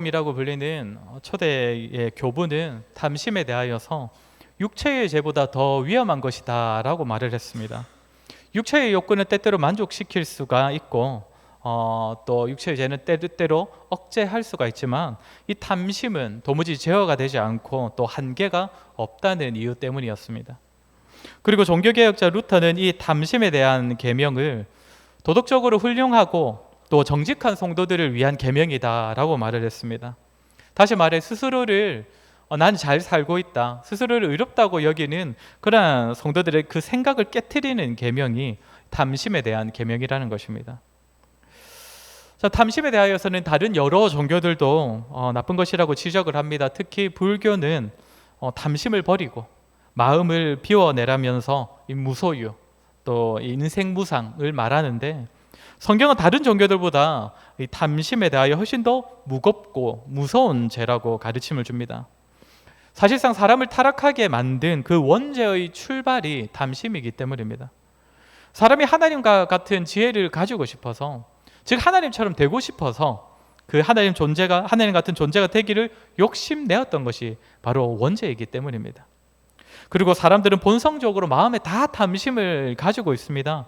이라고 불리는 초대의 교부는 담심에 대하여서 육체의 죄보다 더 위험한 것이다 라고 말을 했습니다. 육체의 욕구는 때때로 만족시킬 수가 있고 또 육체의 죄는 때때로 억제할 수가 있지만 이 담심은 도무지 제어가 되지 않고 또 한계가 없다는 이유 때문이었습니다. 그리고 종교개혁자 루터는 이 담심에 대한 계명을 도덕적으로 훌륭하고 또 정직한 성도들을 위한 계명이다라고 말을 했습니다. 다시 말해 스스로를 난 잘 살고 있다, 스스로를 의롭다고 여기는 그러한 성도들의 그 생각을 깨트리는 계명이 담심에 대한 계명이라는 것입니다. 자, 담심에 대하여서는 다른 여러 종교들도 나쁜 것이라고 지적을 합니다. 특히 불교는 담심을 버리고 마음을 비워내라면서 이 무소유 또 인생무상을 말하는데, 성경은 다른 종교들보다 이 담심에 대하여 훨씬 더 무겁고 무서운 죄라고 가르침을 줍니다. 사실상 사람을 타락하게 만든 그 원죄의 출발이 담심이기 때문입니다. 사람이 하나님과 같은 지혜를 가지고 싶어서, 즉 하나님처럼 되고 싶어서 그 하나님 같은 존재가 되기를 욕심내었던 것이 바로 원죄이기 때문입니다. 그리고 사람들은 본성적으로 마음에 다 담심을 가지고 있습니다.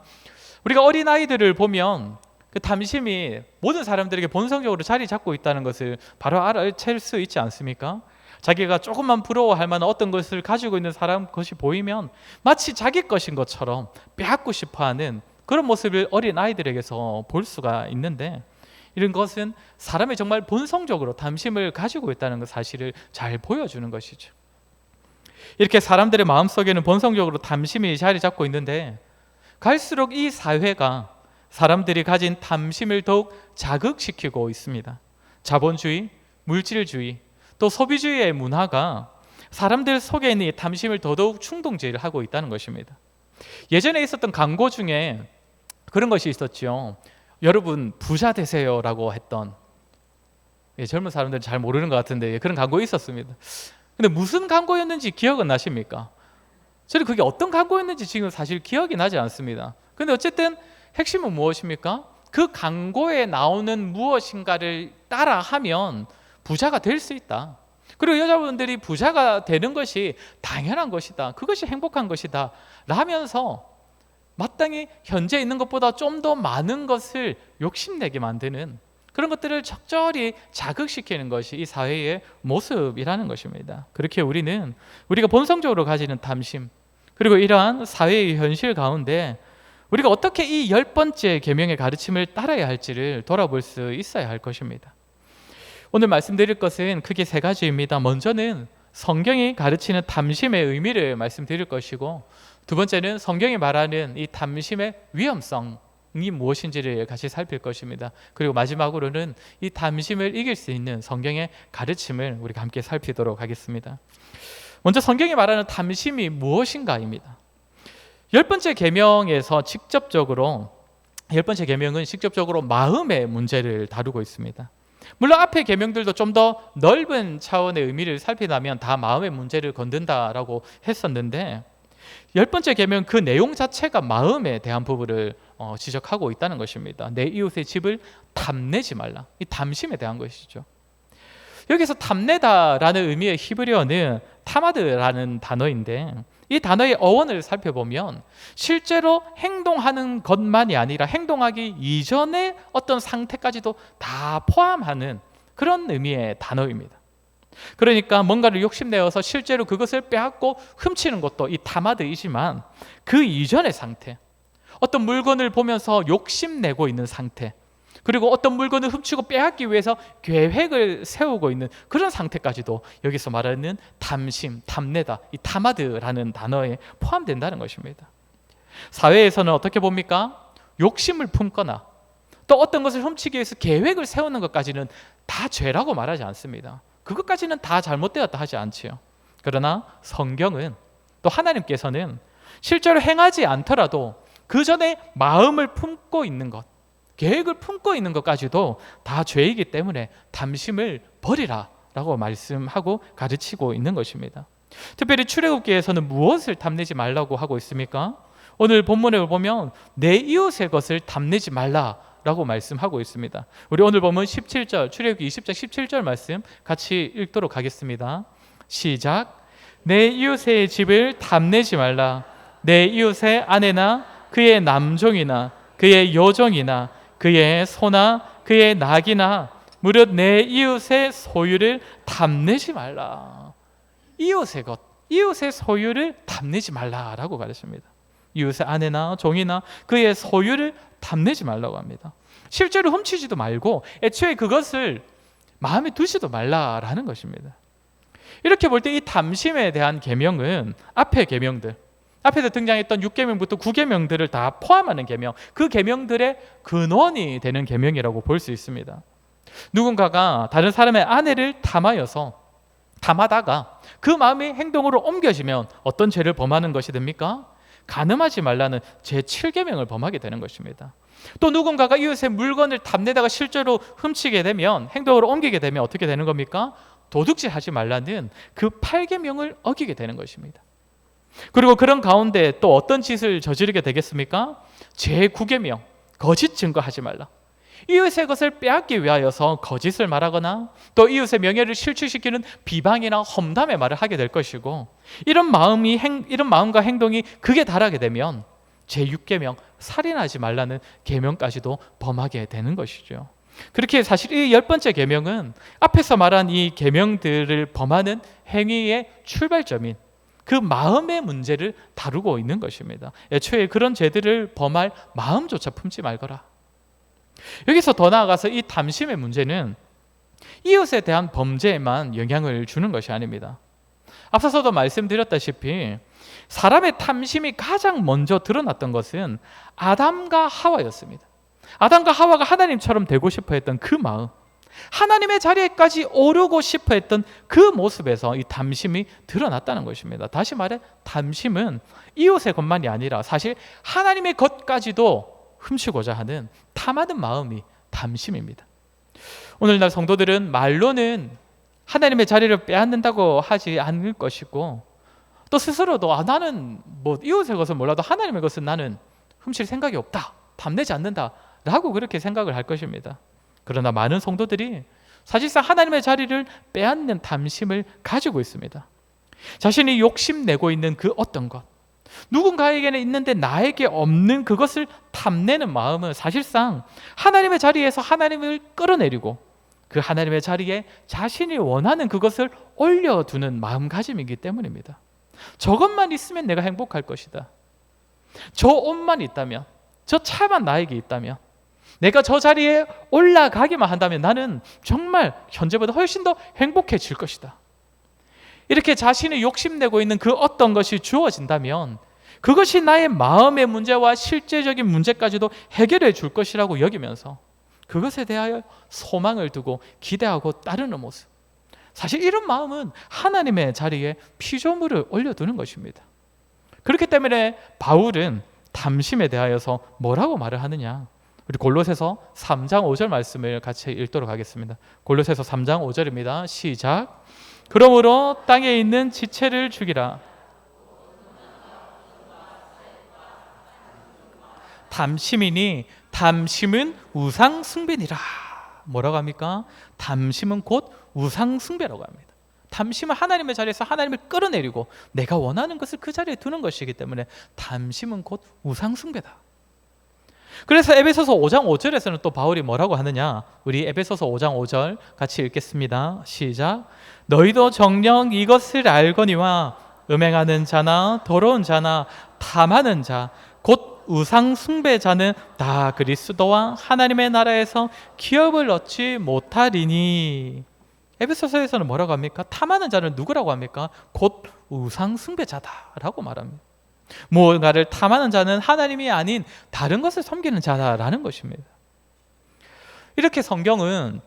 우리가 어린아이들을 보면 그 담심이 모든 사람들에게 본성적으로 자리 잡고 있다는 것을 바로 알아챌 수 있지 않습니까? 자기가 조금만 부러워할 만한 어떤 것을 가지고 있는 사람 것이 보이면 마치 자기 것인 것처럼 빼앗고 싶어하는 그런 모습을 어린아이들에게서 볼 수가 있는데, 이런 것은 사람이 정말 본성적으로 담심을 가지고 있다는 그 사실을 잘 보여주는 것이죠. 이렇게 사람들의 마음속에는 본성적으로 담심이 자리 잡고 있는데, 갈수록 이 사회가 사람들이 가진 담심을 더욱 자극시키고 있습니다. 자본주의, 물질주의, 또 소비주의의 문화가 사람들 속에 있는 이 담심을 더더욱 충동질하고 있다는 것입니다. 예전에 있었던 광고 중에 그런 것이 있었죠. 여러분 부자 되세요라고 했던, 젊은 사람들은 잘 모르는 것 같은데 그런 광고 있었습니다. 근데 무슨 광고였는지 기억은 나십니까? 저는 그게 어떤 광고였는지 지금 사실 기억이 나지 않습니다. 근데 어쨌든 핵심은 무엇입니까? 그 광고에 나오는 무엇인가를 따라하면 부자가 될 수 있다. 그리고 여자분들이 부자가 되는 것이 당연한 것이다, 그것이 행복한 것이다 라면서 마땅히 현재 있는 것보다 좀 더 많은 것을 욕심내게 만드는 그런 것들을 적절히 자극시키는 것이 이 사회의 모습이라는 것입니다. 그렇게 우리가 본성적으로 가지는 담심, 그리고 이러한 사회의 현실 가운데 우리가 어떻게 이 10번째 계명의 가르침을 따라야 할지를 돌아볼 수 있어야 할 것입니다. 오늘 말씀드릴 것은 크게 3가지입니다. 먼저는 성경이 가르치는 담심의 의미를 말씀드릴 것이고, 두 번째는 성경이 말하는 이 담심의 위험성이 무엇인지를 같이 살필 것입니다. 그리고 마지막으로는 이 담심을 이길 수 있는 성경의 가르침을 우리가 함께 살피도록 하겠습니다. 먼저 성경이 말하는 담심이 무엇인가입니다. 10번째 계명은 직접적으로 마음의 문제를 다루고 있습니다. 물론 앞의 계명들도 좀 더 넓은 차원의 의미를 살피다면 다 마음의 문제를 건든다라고 했었는데, 10번째 계명 그 내용 자체가 마음에 대한 부분을 지적하고 있다는 것입니다. 내 이웃의 집을 탐내지 말라, 이 담심에 대한 것이죠. 여기서 탐내다라는 의미의 히브리어는 타마드라는 단어인데, 이 단어의 어원을 살펴보면 실제로 행동하는 것만이 아니라 행동하기 이전의 어떤 상태까지도 다 포함하는 그런 의미의 단어입니다. 그러니까 뭔가를 욕심내어서 실제로 그것을 빼앗고 훔치는 것도 이 타마드이지만, 그 이전의 상태, 어떤 물건을 보면서 욕심내고 있는 상태, 그리고 어떤 물건을 훔치고 빼앗기 위해서 계획을 세우고 있는 그런 상태까지도 여기서 말하는 담심, 탐내다, 이 타마드라는 단어에 포함된다는 것입니다. 사회에서는 어떻게 봅니까? 욕심을 품거나 또 어떤 것을 훔치기 위해서 계획을 세우는 것까지는 다 죄라고 말하지 않습니다. 그것까지는 다 잘못되었다 하지 않지요. 그러나 성경은, 또 하나님께서는 실제로 행하지 않더라도 그 전에 마음을 품고 있는 것, 계획을 품고 있는 것까지도 다 죄이기 때문에 담심을 버리라 라고 말씀하고 가르치고 있는 것입니다. 특별히 출애굽기에서는 무엇을 탐내지 말라고 하고 있습니까? 오늘 본문에 보면 내 이웃의 것을 탐내지 말라 라고 말씀하고 있습니다. 우리 오늘 보면 17절, 출애굽기 20장 17절 말씀 같이 읽도록 하겠습니다. 시작. 내 이웃의 집을 탐내지 말라. 내 이웃의 아내나 그의 남종이나 그의 여종이나 그의 소나 그의 낙이나 무릇 내 이웃의 소유를 탐내지 말라. 이웃의 것, 이웃의 소유를 탐내지 말라라고 가르칩니다. 이웃의 아내나 종이나 그의 소유를 탐내지 말라고 합니다. 실제로 훔치지도 말고 애초에 그것을 마음에 두지도 말라라는 것입니다. 이렇게 볼 때 이 탐심에 대한 계명은 앞의 계명들, 앞에서 등장했던 6계명부터 9계명들을 다 포함하는 계명, 그 계명들의 근원이 되는 계명이라고 볼 수 있습니다. 누군가가 다른 사람의 아내를 탐하다가 그 마음이 행동으로 옮겨지면 어떤 죄를 범하는 것이 됩니까? 간음하지 말라는 제7계명을 범하게 되는 것입니다. 또 누군가가 이웃의 물건을 탐내다가 실제로 훔치게 되면, 행동으로 옮기게 되면 어떻게 되는 겁니까? 도둑질하지 말라는 그 8계명을 어기게 되는 것입니다. 그리고 그런 가운데 또 어떤 짓을 저지르게 되겠습니까? 제9계명, 거짓 증거하지 말라. 이웃의 것을 빼앗기 위하여서 거짓을 말하거나 또 이웃의 명예를 실추시키는 비방이나 험담의 말을 하게 될 것이고, 이런 마음과 행동이 극에 달하게 되면 제6계명, 살인하지 말라는 계명까지도 범하게 되는 것이죠. 그렇게 사실 이 10번째 계명은 앞에서 말한 이 계명들을 범하는 행위의 출발점인 그 마음의 문제를 다루고 있는 것입니다. 애초에 그런 죄들을 범할 마음조차 품지 말거라. 여기서 더 나아가서 이 탐심의 문제는 이웃에 대한 범죄에만 영향을 주는 것이 아닙니다. 앞서서도 말씀드렸다시피 사람의 탐심이 가장 먼저 드러났던 것은 아담과 하와였습니다. 아담과 하와가 하나님처럼 되고 싶어 했던 그 마음, 하나님의 자리에까지 오르고 싶어 했던 그 모습에서 이 탐심이 드러났다는 것입니다. 다시 말해 탐심은 이웃의 것만이 아니라 사실 하나님의 것까지도 훔치고자 하는 탐하는 마음이 탐심입니다. 오늘날 성도들은 말로는 하나님의 자리를 빼앗는다고 하지 않을 것이고, 또 스스로도 나는 이웃의 것은 몰라도 하나님의 것은 나는 훔칠 생각이 없다, 탐내지 않는다 라고 그렇게 생각을 할 것입니다. 그러나 많은 성도들이 사실상 하나님의 자리를 빼앗는 탐심을 가지고 있습니다. 자신이 욕심내고 있는 그 어떤 것, 누군가에게는 있는데 나에게 없는 그것을 탐내는 마음은 사실상 하나님의 자리에서 하나님을 끌어내리고 그 하나님의 자리에 자신이 원하는 그것을 올려두는 마음가짐이기 때문입니다. 저것만 있으면 내가 행복할 것이다. 저 옷만 있다면, 저 차만 나에게 있다면, 내가 저 자리에 올라가기만 한다면 나는 정말 현재보다 훨씬 더 행복해질 것이다. 이렇게 자신이 욕심내고 있는 그 어떤 것이 주어진다면 그것이 나의 마음의 문제와 실제적인 문제까지도 해결해 줄 것이라고 여기면서 그것에 대하여 소망을 두고 기대하고 따르는 모습, 사실 이런 마음은 하나님의 자리에 피조물을 올려두는 것입니다. 그렇기 때문에 바울은 탐심에 대하여서 뭐라고 말을 하느냐, 우리 골로새서 3장 5절 말씀을 같이 읽도록 하겠습니다. 골로새서 3장 5절입니다. 시작. 그러므로 땅에 있는 지체를 죽이라. 탐심이니 탐심은 우상 숭배니라. 뭐라고 합니까? 탐심은 곧 우상 숭배라고 합니다. 탐심은 하나님의 자리에서 하나님을 끌어내리고 내가 원하는 것을 그 자리에 두는 것이기 때문에 탐심은 곧 우상 숭배다. 그래서 에베소서 5장 5절에서는 또 바울이 뭐라고 하느냐, 우리 에베소서 5장 5절 같이 읽겠습니다. 시작. 너희도 정녕 이것을 알거니와 음행하는 자나 더러운 자나 탐하는 자 곧 우상 숭배자는 다 그리스도와 하나님의 나라에서 기업을 얻지 못하리니. 에베소서에서는 뭐라고 합니까? 탐하는 자는 누구라고 합니까? 곧 우상 숭배자다라고 말합니다. 무언가를 탐하는 자는 하나님이 아닌 다른 것을 섬기는 자다라는 것입니다. 이렇게 성경은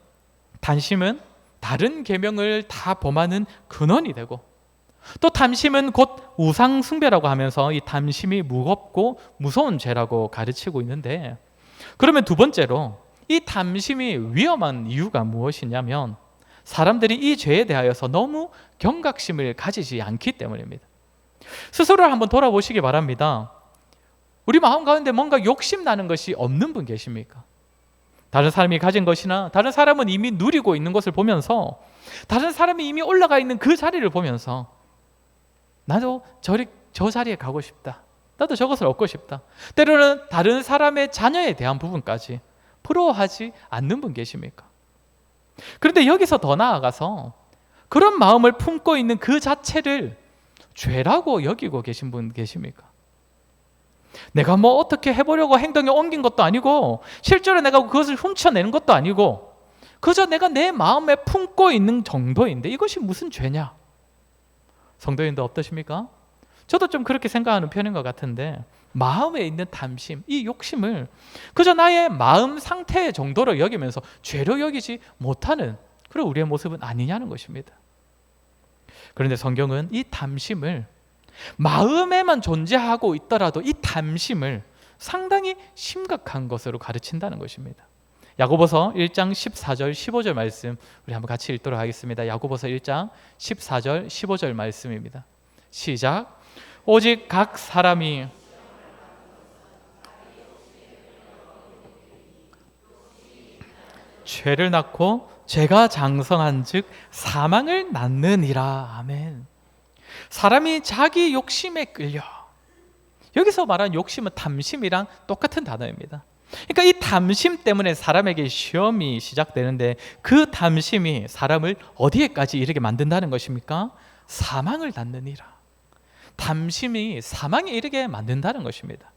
탐심은 다른 계명을 다 범하는 근원이 되고, 또 탐심은 곧 우상 숭배라고 하면서 이 탐심이 무겁고 무서운 죄라고 가르치고 있는데, 그러면 두 번째로 이 탐심이 위험한 이유가 무엇이냐면 사람들이 이 죄에 대하여서 너무 경각심을 가지지 않기 때문입니다. 스스로를 한번 돌아보시기 바랍니다. 우리 마음 가운데 뭔가 욕심나는 것이 없는 분 계십니까? 다른 사람이 가진 것이나 다른 사람은 이미 누리고 있는 것을 보면서, 다른 사람이 이미 올라가 있는 그 자리를 보면서 나도 저 자리에 가고 싶다, 나도 저것을 얻고 싶다. 때로는 다른 사람의 자녀에 대한 부분까지 부러워하지 않는 분 계십니까? 그런데 여기서 더 나아가서 그런 마음을 품고 있는 그 자체를 죄라고 여기고 계신 분 계십니까? 내가 뭐 어떻게 해보려고 행동에 옮긴 것도 아니고, 실제로 내가 그것을 훔쳐내는 것도 아니고, 그저 내가 내 마음에 품고 있는 정도인데 이것이 무슨 죄냐? 성도님도 어떠십니까? 저도 좀 그렇게 생각하는 편인 것 같은데, 마음에 있는 탐심, 이 욕심을 그저 나의 마음 상태 정도로 여기면서 죄로 여기지 못하는 그런 우리의 모습은 아니냐는 것입니다. 그런데 성경은 이 탐심을, 마음에만 존재하고 있더라도 이 탐심을 상당히 심각한 것으로 가르친다는 것입니다. 야고보서 1장 14절 15절 말씀 우리 한번 같이 읽도록 하겠습니다. 야고보서 1장 14절 15절 말씀입니다. 시작. 오직 각 사람이 죄를 낳고 죄가 장성한즉 사망을 낳느니라. 아멘. 사람이 자기 욕심에 끌려, 여기서 말하는 욕심은 탐심이랑 똑같은 단어입니다. 그러니까 이 탐심 때문에 사람에게 시험이 시작되는데, 그 탐심이 사람을 어디에까지 이르게 만든다는 것입니까? 사망을 낳느니라. 탐심이 사망에 이르게 만든다는 것입니다.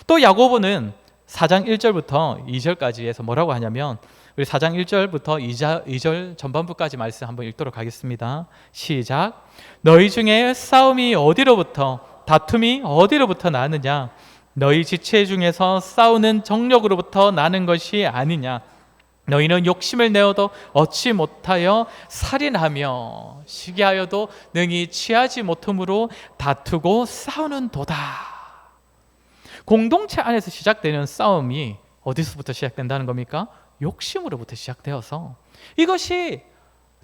또 야고보는 4장 1절부터 2절까지 해서 뭐라고 하냐면, 우리 4장 1절부터 2절 전반부까지 말씀 한번 읽도록 하겠습니다. 시작. 너희 중에 싸움이 어디로부터, 다툼이 어디로부터 나느냐? 너희 지체 중에서 싸우는 정력으로부터 나는 것이 아니냐? 너희는 욕심을 내어도 얻지 못하여 살인하며 시기하여도 능히 취하지 못함으로 다투고 싸우는 도다. 공동체 안에서 시작되는 싸움이 어디서부터 시작된다는 겁니까? 욕심으로부터 시작되어서 이것이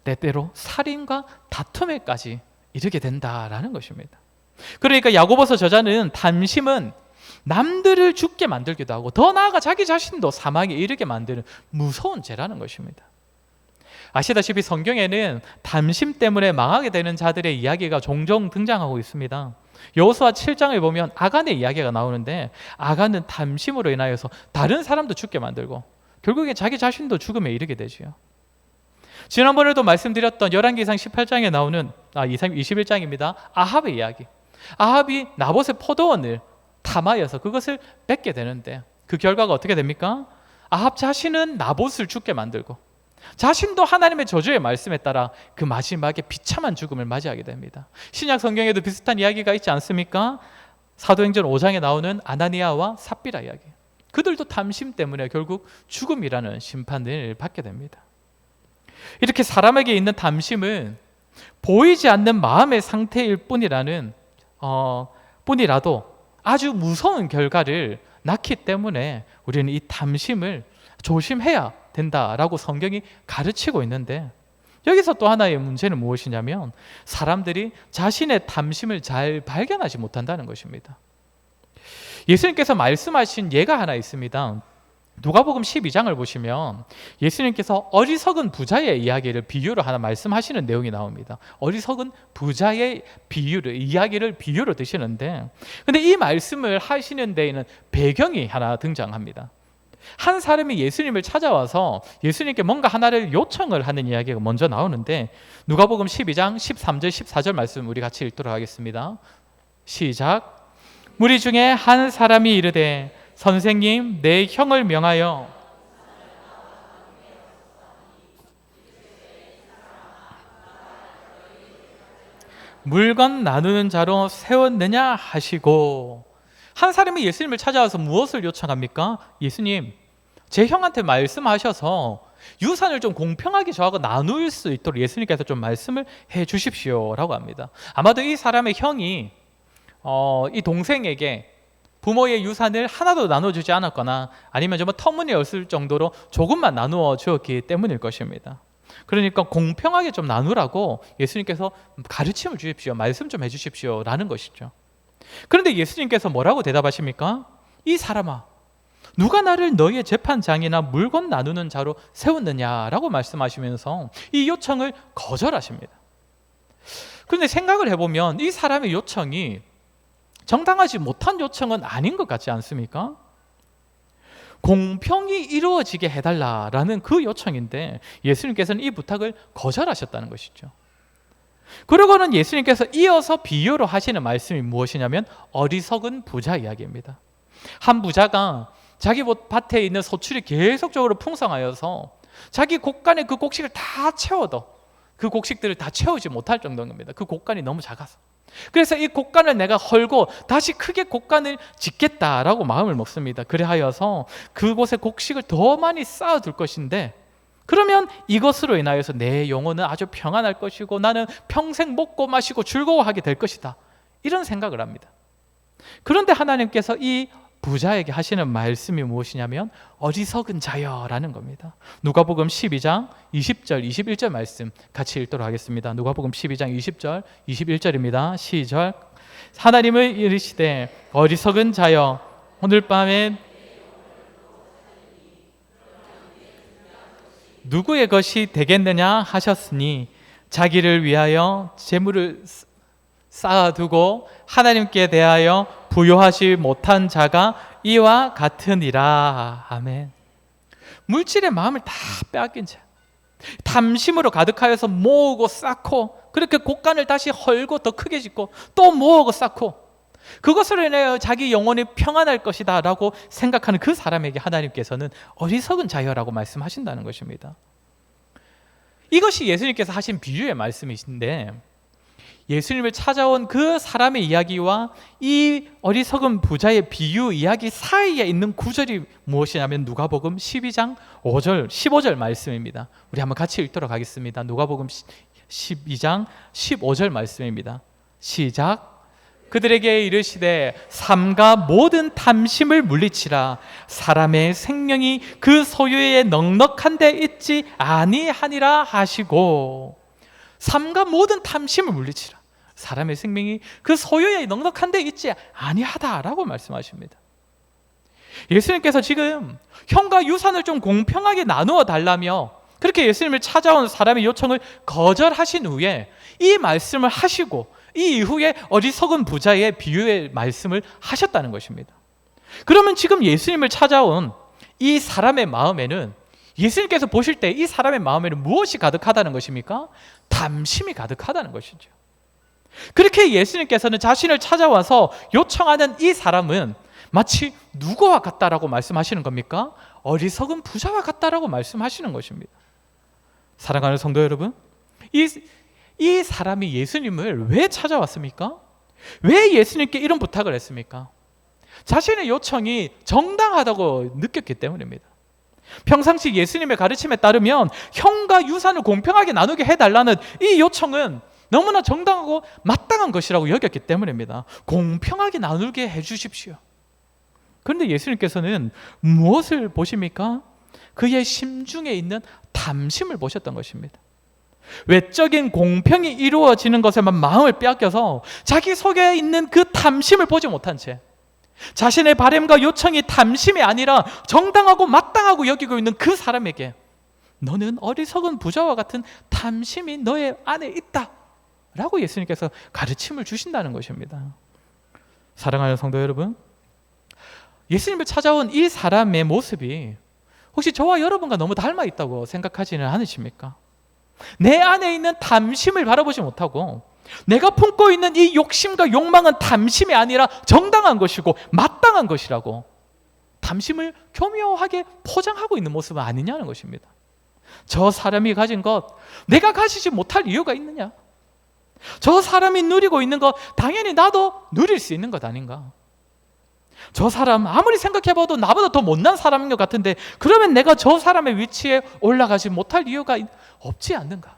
때때로 살인과 다툼에까지 이르게 된다라는 것입니다. 그러니까 야고보서 저자는 탐심은 남들을 죽게 만들기도 하고, 더 나아가 자기 자신도 사망에 이르게 만드는 무서운 죄라는 것입니다. 아시다시피 성경에는 탐심 때문에 망하게 되는 자들의 이야기가 종종 등장하고 있습니다. 여호수아 7장을 보면 아간의 이야기가 나오는데, 아간은 탐심으로 인하여서 다른 사람도 죽게 만들고 결국에 자기 자신도 죽음에 이르게 되지요. 지난번에도 말씀드렸던 열왕기상 18장에 나오는 21장입니다. 아합의 이야기. 아합이 나봇의 포도원을 탐하여서 그것을 뺏게 되는데, 그 결과가 어떻게 됩니까? 아합 자신은 나봇을 죽게 만들고 자신도 하나님의 저주의 말씀에 따라 그 마지막에 비참한 죽음을 맞이하게 됩니다. 신약 성경에도 비슷한 이야기가 있지 않습니까? 사도행전 5장에 나오는 아나니아와 삽비라 이야기. 그들도 탐심 때문에 결국 죽음이라는 심판을 받게 됩니다. 이렇게 사람에게 있는 탐심은 보이지 않는 마음의 상태일 뿐이라도 아주 무서운 결과를 낳기 때문에 우리는 이 탐심을 조심해야 된다라고 성경이 가르치고 있는데, 여기서 또 하나의 문제는 무엇이냐면 사람들이 자신의 탐심을 잘 발견하지 못한다는 것입니다. 예수님께서 말씀하신 예가 하나 있습니다. 누가복음 12장을 보시면 예수님께서 어리석은 부자의 이야기를 비유로 하나 말씀하시는 내용이 나옵니다. 어리석은 부자의 이야기를 비유로 드시는데, 근데 이 말씀을 하시는 데에는 배경이 하나 등장합니다. 한 사람이 예수님을 찾아와서 예수님께 뭔가 하나를 요청을 하는 이야기가 먼저 나오는데, 누가복음 12장 13절 14절 말씀 우리 같이 읽도록 하겠습니다. 시작. 무리 중에 한 사람이 이르되 선생님, 내 형을 명하여 물건 나누는 자로 세웠느냐 하시고. 한 사람이 예수님을 찾아와서 무엇을 요청합니까? 예수님, 제 형한테 말씀하셔서 유산을 좀 공평하게 저하고 나눌 수 있도록 예수님께서 좀 말씀을 해 주십시오 라고 합니다. 아마도 이 사람의 형이 이 동생에게 부모의 유산을 하나도 나눠주지 않았거나 아니면 정말 터무니없을 정도로 조금만 나누어 주었기 때문일 것입니다. 그러니까 공평하게 좀 나누라고 예수님께서 가르침을 주십시오, 말씀 좀 해주십시오 라는 것이죠. 그런데 예수님께서 뭐라고 대답하십니까? 이 사람아, 누가 나를 너희의 재판장이나 물건 나누는 자로 세웠느냐라고 말씀하시면서 이 요청을 거절하십니다. 그런데 생각을 해보면 이 사람의 요청이 정당하지 못한 요청은 아닌 것 같지 않습니까? 공평이 이루어지게 해달라라는 그 요청인데 예수님께서는 이 부탁을 거절하셨다는 것이죠. 그러고는 예수님께서 이어서 비유로 하시는 말씀이 무엇이냐면 어리석은 부자 이야기입니다. 한 부자가 자기 밭에 있는 소출이 계속적으로 풍성하여서 자기 곡간에 그 곡식을 다 채워도 그 곡식들을 다 채우지 못할 정도인 겁니다. 그 곡간이 너무 작아서. 그래서 이 곡간을 내가 헐고 다시 크게 곡간을 짓겠다라고 마음을 먹습니다. 그래하여서 그곳에 곡식을 더 많이 쌓아둘 것인데 그러면 이것으로 인하여서 내 영혼은 아주 평안할 것이고 나는 평생 먹고 마시고 즐거워하게 될 것이다. 이런 생각을 합니다. 그런데 하나님께서 이 부자에게 하시는 말씀이 무엇이냐면 어리석은 자여라는 겁니다. 누가복음 12장 20절 21절 말씀 같이 읽도록 하겠습니다. 누가복음 12장 20절 21절입니다. 시작. 하나님을 이르시되 어리석은 자여 오늘 밤에 누구의 것이 되겠느냐 하셨으니 자기를 위하여 재물을 쌓아두고 하나님께 대하여 부요하지 못한 자가 이와 같으니라. 아멘. 물질의 마음을 다 빼앗긴 채 탐심으로 가득하여서 모으고 쌓고 그렇게 곡간을 다시 헐고 더 크게 짓고 또 모으고 쌓고 그것으로 인하여 자기 영혼이 평안할 것이다 라고 생각하는 그 사람에게 하나님께서는 어리석은 자여라고 말씀하신다는 것입니다. 이것이 예수님께서 하신 비유의 말씀이신데 예수님을 찾아온 그 사람의 이야기와 이 어리석은 부자의 비유 이야기 사이에 있는 구절이 무엇이냐면 누가복음 12장 5절 15절 말씀입니다. 우리 한번 같이 읽도록 하겠습니다. 누가복음 12장 15절 말씀입니다. 시작. 그들에게 이르시되 삼가 모든 탐심을 물리치라. 사람의 생명이 그 소유에 넉넉한 데 있지 아니하니라 하시고, 삼가 모든 탐심을 물리치라. 사람의 생명이 그 소유에 넉넉한 데 있지 아니하다라고 말씀하십니다. 예수님께서 지금 형과 유산을 좀 공평하게 나누어 달라며 그렇게 예수님을 찾아온 사람의 요청을 거절하신 후에 이 말씀을 하시고 이 이후에 어리석은 부자의 비유의 말씀을 하셨다는 것입니다. 그러면 지금 예수님을 찾아온 이 사람의 마음에는, 예수님께서 보실 때 이 사람의 마음에는 무엇이 가득하다는 것입니까? 탐심이 가득하다는 것이죠. 그렇게 예수님께서는 자신을 찾아와서 요청하는 이 사람은 마치 누구와 같다라고 말씀하시는 겁니까? 어리석은 부자와 같다라고 말씀하시는 것입니다. 사랑하는 성도 여러분, 이 사람이 예수님을 왜 찾아왔습니까? 왜 예수님께 이런 부탁을 했습니까? 자신의 요청이 정당하다고 느꼈기 때문입니다. 평상시 예수님의 가르침에 따르면 형과 유산을 공평하게 나누게 해달라는 이 요청은 너무나 정당하고 마땅한 것이라고 여겼기 때문입니다. 공평하게 나누게 해주십시오. 그런데 예수님께서는 무엇을 보십니까? 그의 심중에 있는 탐심을 보셨던 것입니다. 외적인 공평이 이루어지는 것에만 마음을 빼앗겨서 자기 속에 있는 그 탐심을 보지 못한 채 자신의 바램과 요청이 탐심이 아니라 정당하고 마땅하고 여기고 있는 그 사람에게 너는 어리석은 부자와 같은 탐심이 너의 안에 있다 라고 예수님께서 가르침을 주신다는 것입니다. 사랑하는 성도 여러분, 예수님을 찾아온 이 사람의 모습이 혹시 저와 여러분과 너무 닮아 있다고 생각하지는 않으십니까? 내 안에 있는 탐심을 바라보지 못하고 내가 품고 있는 이 욕심과 욕망은 탐심이 아니라 정당한 것이고 마땅한 것이라고 탐심을 교묘하게 포장하고 있는 모습은 아니냐는 것입니다. 저 사람이 가진 것 내가 가지지 못할 이유가 있느냐? 저 사람이 누리고 있는 것 당연히 나도 누릴 수 있는 것 아닌가? 저 사람 아무리 생각해봐도 나보다 더 못난 사람인 것 같은데 그러면 내가 저 사람의 위치에 올라가지 못할 이유가 없지 않는가?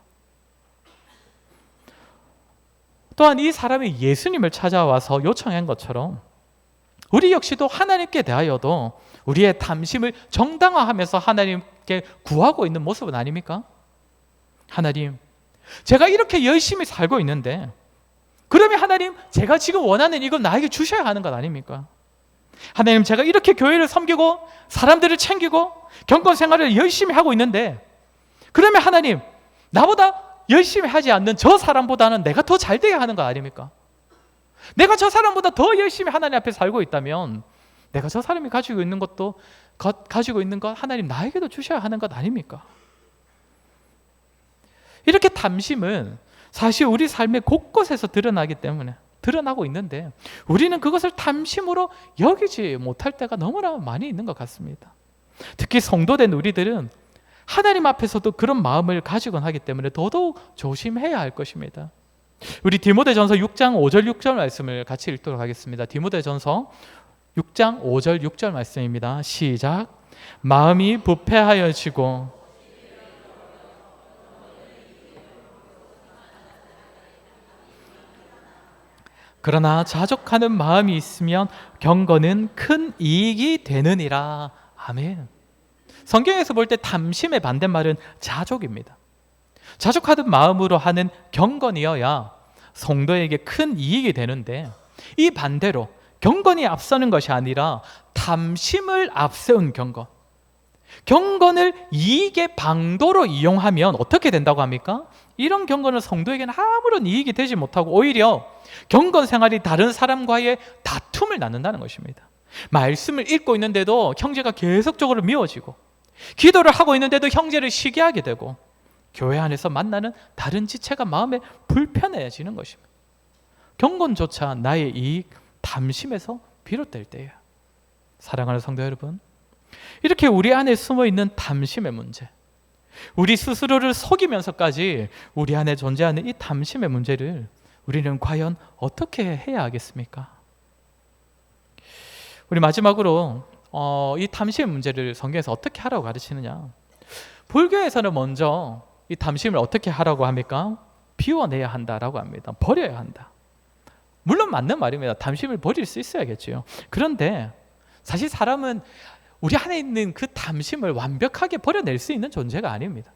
또한 이 사람이 예수님을 찾아와서 요청한 것처럼 우리 역시도 하나님께 대하여도 우리의 탐심을 정당화하면서 하나님께 구하고 있는 모습은 아닙니까? 하나님, 제가 이렇게 열심히 살고 있는데 그러면 하나님, 제가 지금 원하는 이걸 나에게 주셔야 하는 것 아닙니까? 하나님, 제가 이렇게 교회를 섬기고 사람들을 챙기고 경건 생활을 열심히 하고 있는데, 그러면 하나님, 나보다 열심히 하지 않는 저 사람보다는 내가 더 잘 되게 하는 거 아닙니까? 내가 저 사람보다 더 열심히 하나님 앞에 살고 있다면 내가 저 사람이 가지고 있는 것 하나님 나에게도 주셔야 하는 것 아닙니까? 이렇게 탐심은 사실 우리 삶의 곳곳에서 드러나고 있는데, 우리는 그것을 탐심으로 여기지 못할 때가 너무나 많이 있는 것 같습니다. 특히 성도된 우리들은 하나님 앞에서도 그런 마음을 가지곤 하기 때문에 더더욱 조심해야 할 것입니다. 우리 디모데전서 6장 5절 6절 말씀을 같이 읽도록 하겠습니다. 디모데전서 6장 5절 6절 말씀입니다. 시작. 마음이 부패하여지고 그러나 자족하는 마음이 있으면 경건은 큰 이익이 되느니라. 아멘. 성경에서 볼 때 탐심의 반대말은 자족입니다. 자족하는 마음으로 하는 경건이어야 성도에게 큰 이익이 되는데, 이 반대로 경건이 앞서는 것이 아니라 탐심을 앞세운 경건을 이익의 방도로 이용하면 어떻게 된다고 합니까? 이런 경건은 성도에게는 아무런 이익이 되지 못하고 오히려 경건 생활이 다른 사람과의 다툼을 낳는다는 것입니다. 말씀을 읽고 있는데도 형제가 계속적으로 미워지고, 기도를 하고 있는데도 형제를 시기하게 되고, 교회 안에서 만나는 다른 지체가 마음에 불편해지는 것입니다. 경건조차 나의 이익, 탐심에서 비롯될 때예요. 사랑하는 성도 여러분, 이렇게 우리 안에 숨어있는 탐심의 문제, 우리 스스로를 속이면서까지 우리 안에 존재하는 이 탐심의 문제를 우리는 과연 어떻게 해야 하겠습니까? 우리 마지막으로 이 탐심의 문제를 성경에서 어떻게 하라고 가르치느냐? 불교에서는 먼저 이 탐심을 어떻게 하라고 합니까? 비워내야 한다라고 합니다. 버려야 한다. 물론 맞는 말입니다. 탐심을 버릴 수 있어야겠지요. 그런데 사실 사람은 우리 안에 있는 그 탐심을 완벽하게 버려낼 수 있는 존재가 아닙니다.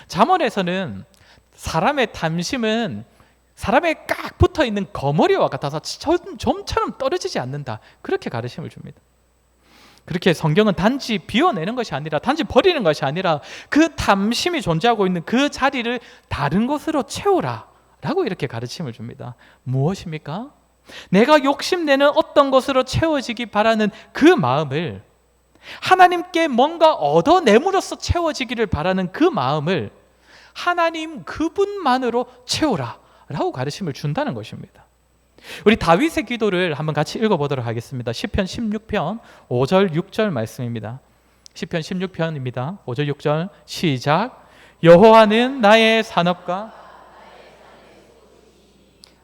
잠언에서는 사람의 탐심은 사람에 깍 붙어있는 거머리와 같아서 좀처럼 떨어지지 않는다, 그렇게 가르침을 줍니다. 그렇게 성경은 단지 비워내는 것이 아니라, 단지 버리는 것이 아니라 그 탐심이 존재하고 있는 그 자리를 다른 것으로 채우라 라고 이렇게 가르침을 줍니다. 무엇입니까? 내가 욕심내는 어떤 것으로 채워지기 바라는 그 마음을, 하나님께 뭔가 얻어내므로써 채워지기를 바라는 그 마음을 하나님 그분만으로 채우라 라고 가르침을 준다는 것입니다. 우리 다윗의 기도를 한번 같이 읽어보도록 하겠습니다. 시편 16편 5절 6절 말씀입니다. 시편 16편입니다. 5절 6절 시작. 여호와는 나의 산업과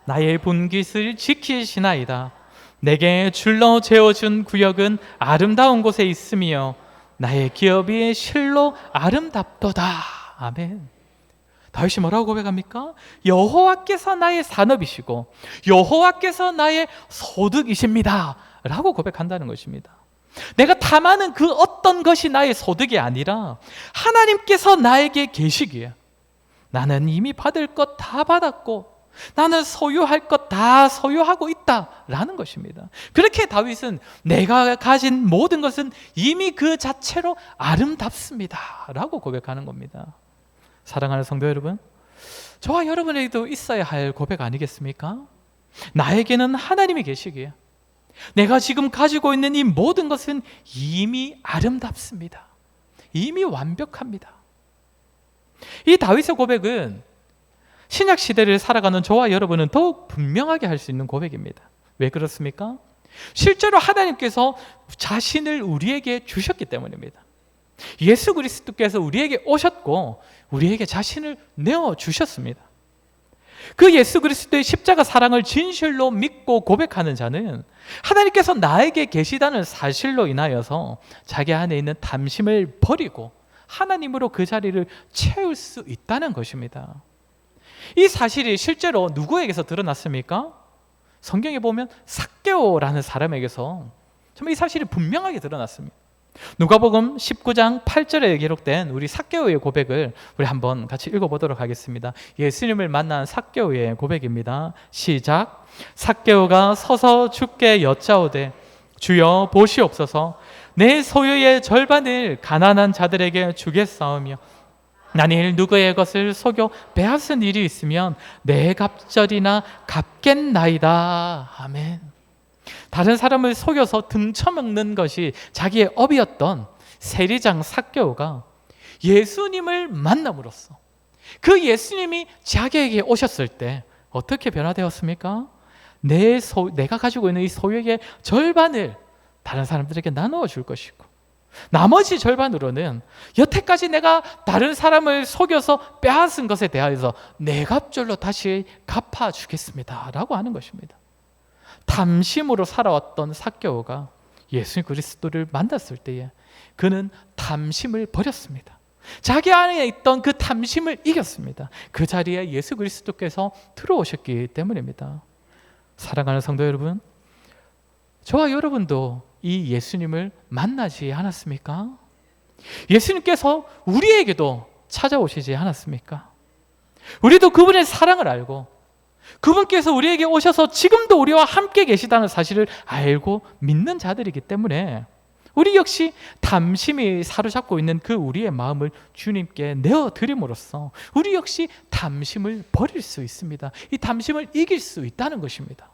나의 분깃을 지키시나이다. 내게 줄로 재어준 구역은 아름다운 곳에 있으며 나의 기업이 실로 아름답도다. 아멘. 다윗이 뭐라고 고백합니까? 여호와께서 나의 산업이시고 여호와께서 나의 소득이십니다 라고 고백한다는 것입니다. 내가 탐하는 그 어떤 것이 나의 소득이 아니라 하나님께서 나에게 계시기에 나는 이미 받을 것 다 받았고 나는 소유할 것 다 소유하고 있다라는 것입니다. 그렇게 다윗은 내가 가진 모든 것은 이미 그 자체로 아름답습니다 라고 고백하는 겁니다. 사랑하는 성도 여러분, 저와 여러분에게도 있어야 할 고백 아니겠습니까? 나에게는 하나님이 계시기에 내가 지금 가지고 있는 이 모든 것은 이미 아름답습니다. 이미 완벽합니다. 이 다윗의 고백은 신약 시대를 살아가는 저와 여러분은 더욱 분명하게 할 수 있는 고백입니다. 왜 그렇습니까? 실제로 하나님께서 자신을 우리에게 주셨기 때문입니다. 예수 그리스도께서 우리에게 오셨고 우리에게 자신을 내어주셨습니다. 그 예수 그리스도의 십자가 사랑을 진실로 믿고 고백하는 자는 하나님께서 나에게 계시다는 사실로 인하여서 자기 안에 있는 탐심을 버리고 하나님으로 그 자리를 채울 수 있다는 것입니다. 이 사실이 실제로 누구에게서 드러났습니까? 성경에 보면 삭개오라는 사람에게서 정말 이 사실이 분명하게 드러났습니다. 누가복음 19장 8절에 기록된 우리 삭개오의 고백을 우리 한번 같이 읽어보도록 하겠습니다. 예수님을 만난 삭개오의 고백입니다. 시작. 삭개오가 서서 주께 여짜오되 주여 보시옵소서. 내 소유의 절반을 가난한 자들에게 주겠사오며 만일 누구의 것을 속여 빼앗은 일이 있으면 내 갑절이나 갚겠나이다. 아멘. 다른 사람을 속여서 등쳐먹는 것이 자기의 업이었던 세리장 삭개오가 예수님을 만남으로써 그 예수님이 자기에게 오셨을 때 어떻게 변화되었습니까? 내가 가지고 있는 이 소유의 절반을 다른 사람들에게 나누어 줄 것이고 나머지 절반으로는 여태까지 내가 다른 사람을 속여서 빼앗은 것에 대하여서 내 갑절로 다시 갚아주겠습니다 라고 하는 것입니다. 탐심으로 살아왔던 삭개오가 예수 그리스도를 만났을 때에 그는 탐심을 버렸습니다. 자기 안에 있던 그 탐심을 이겼습니다. 그 자리에 예수 그리스도께서 들어오셨기 때문입니다. 사랑하는 성도 여러분, 저와 여러분도 이 예수님을 만나지 않았습니까? 예수님께서 우리에게도 찾아오시지 않았습니까? 우리도 그분의 사랑을 알고 그분께서 우리에게 오셔서 지금도 우리와 함께 계시다는 사실을 알고 믿는 자들이기 때문에 우리 역시 탐심이 사로잡고 있는 그 우리의 마음을 주님께 내어드림으로써 우리 역시 탐심을 버릴 수 있습니다. 이 탐심을 이길 수 있다는 것입니다.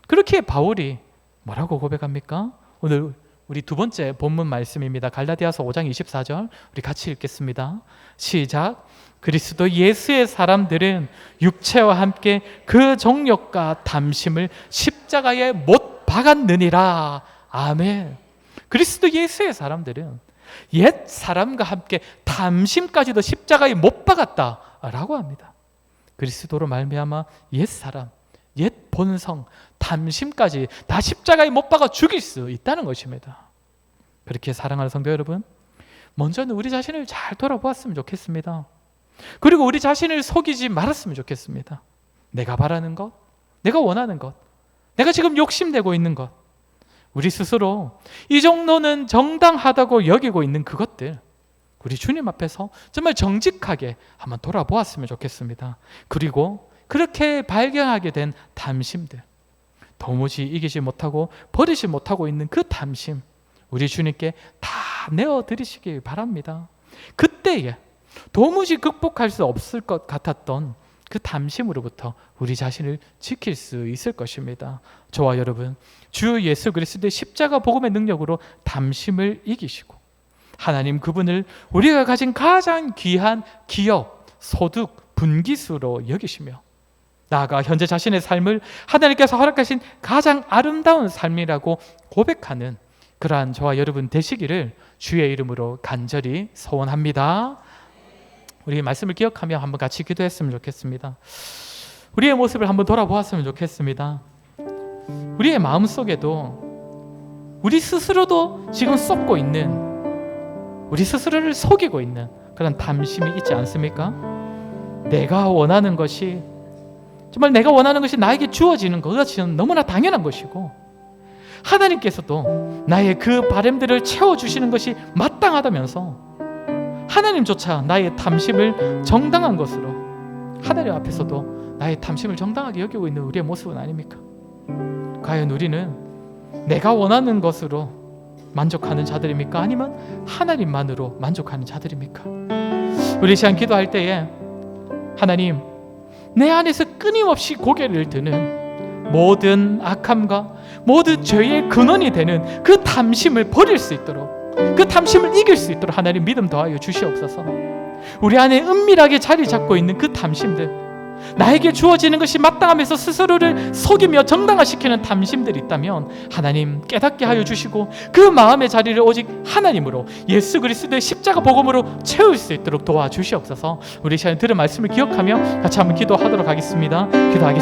그렇게 바울이 뭐라고 고백합니까? 오늘 우리 두 번째 본문 말씀입니다. 갈라디아서 5장 24절 우리 같이 읽겠습니다. 시작. 그리스도 예수의 사람들은 육체와 함께 그 정욕과 탐심을 십자가에 못 박았느니라. 아멘. 그리스도 예수의 사람들은 옛 사람과 함께 탐심까지도 십자가에 못 박았다라고 합니다. 그리스도로 말미암아 옛 사람, 옛 본성, 탐심까지 다 십자가에 못 박아 죽일 수 있다는 것입니다. 그렇게 사랑하는 성도 여러분, 먼저는 우리 자신을 잘 돌아보았으면 좋겠습니다. 그리고 우리 자신을 속이지 말았으면 좋겠습니다. 내가 바라는 것, 내가 원하는 것, 내가 지금 욕심내고 있는 것, 우리 스스로 이 정도는 정당하다고 여기고 있는 그것들 우리 주님 앞에서 정말 정직하게 한번 돌아보았으면 좋겠습니다. 그리고 그렇게 발견하게 된 탐심들, 도무지 이기지 못하고 버리지 못하고 있는 그 탐심 우리 주님께 다 내어드리시길 바랍니다. 그때에 도무지 극복할 수 없을 것 같았던 그 탐심으로부터 우리 자신을 지킬 수 있을 것입니다. 저와 여러분, 주 예수 그리스도의 십자가 복음의 능력으로 탐심을 이기시고 하나님 그분을 우리가 가진 가장 귀한 기업, 소득, 분기수로 여기시며 나아가 현재 자신의 삶을 하나님께서 허락하신 가장 아름다운 삶이라고 고백하는 그러한 저와 여러분 되시기를 주의 이름으로 간절히 소원합니다. 우리 말씀을 기억하며 한번 같이 기도했으면 좋겠습니다. 우리의 모습을 한번 돌아보았으면 좋겠습니다. 우리의 마음속에도 우리 스스로도 지금 쏟고 있는, 우리 스스로를 속이고 있는 그런 탐심이 있지 않습니까? 내가 원하는 것이, 정말 내가 원하는 것이 나에게 주어지는 것은 너무나 당연한 것이고 하나님께서도 나의 그 바람들을 채워주시는 것이 마땅하다면서 하나님조차 나의 탐심을 정당한 것으로 하나님 앞에서도 나의 탐심을 정당하게 여기고 있는 우리의 모습은 아닙니까? 과연 우리는 내가 원하는 것으로 만족하는 자들입니까? 아니면 하나님만으로 만족하는 자들입니까? 우리 시간 기도할 때에 하나님, 내 안에서 끊임없이 고개를 드는 모든 악함과 모든 죄의 근원이 되는 그 탐심을 버릴 수 있도록, 그 탐심을 이길 수 있도록 하나님 믿음 더하여 주시옵소서. 우리 안에 은밀하게 자리 잡고 있는 그 탐심들, 나에게 주어지는 것이 마땅하면서 스스로를 속이며 정당화시키는 탐심들이 있다면 하나님 깨닫게 하여 주시고 그 마음의 자리를 오직 하나님으로, 예수 그리스도의 십자가 복음으로 채울 수 있도록 도와주시옵소서. 우리 시간에 들은 말씀을 기억하며 같이 한번 기도하도록 하겠습니다. 기도하겠습니다.